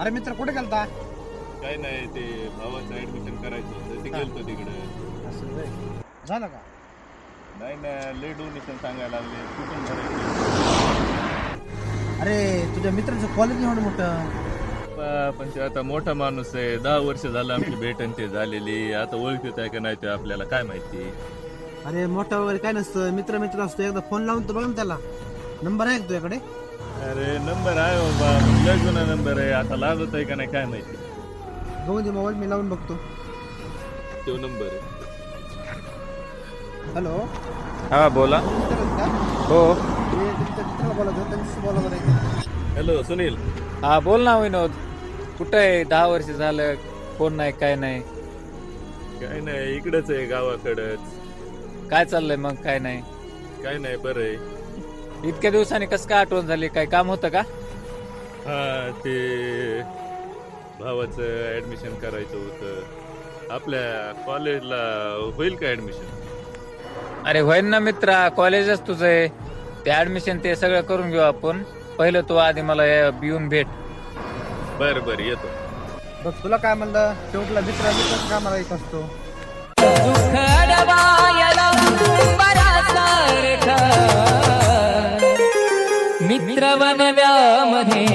अरे मित्र कुठे गेलता? काय नाही ते भावाचं ऍडमिशन करायचं होतं ते गेलतो तिकडे. असं होय. झालं का? नाही ना लय डोनेशन सांगायला लागले कुठून भरायचं. अरे तुझ्या मित्राचं कॉलेज एवढं मोठं. पण ते आता मोठा माणूस आहे 10 वर्ष झालं आमची भेटन ते झालेली आता ओळखीत आहे का नाही ते आपल्याला काय माहिती. अरे मोठा वगैरे काय नसतं, मित्र असतो. एकदा फोन लावून तर बघ ना त्याला. नंबर आहे का तुझ्याकडे? अरे नंबर आहे बाबा लय जुना नंबर आहे आता लागत आहे का नाही काय माहिती. बघू दे मोबाईल, मी लावून बघतो. तो नंबर आहे. हॅलो, हा बोला. मित्र आहेत का? हो हे तुमच्या मित्राला बोलायचं, त्यांच्याशी बोलायला नाही. हॅलो सुनील. हा बोल ना विनोद. कुठं आहे? 10 वर्ष झालं फोन नाही काय नाही. काय नाही इकडंच आहे गावाकडंच. काय चाललंय मग? काय नाही. काय नाही बरं आहे. इतक्या दिवसांनी कसं काय आठवण झाली? काय काम होतं का? हा ते भावाचं ऍडमिशन करायचं होतं आपल्या कॉलेजला. होईल का ऍडमिशन? अरे होईन ना मित्रा, कॉलेजच तुझं आहे. ते ऍडमिशन ते सगळं करून घेऊ आपण. पहिलं तू आधी मला येऊन भेट. बरं बरं येतो. बघ तुला काय म्हणलं, शेवटला मित्र कामाला येत असतो. मित्र बनव्यामध्ये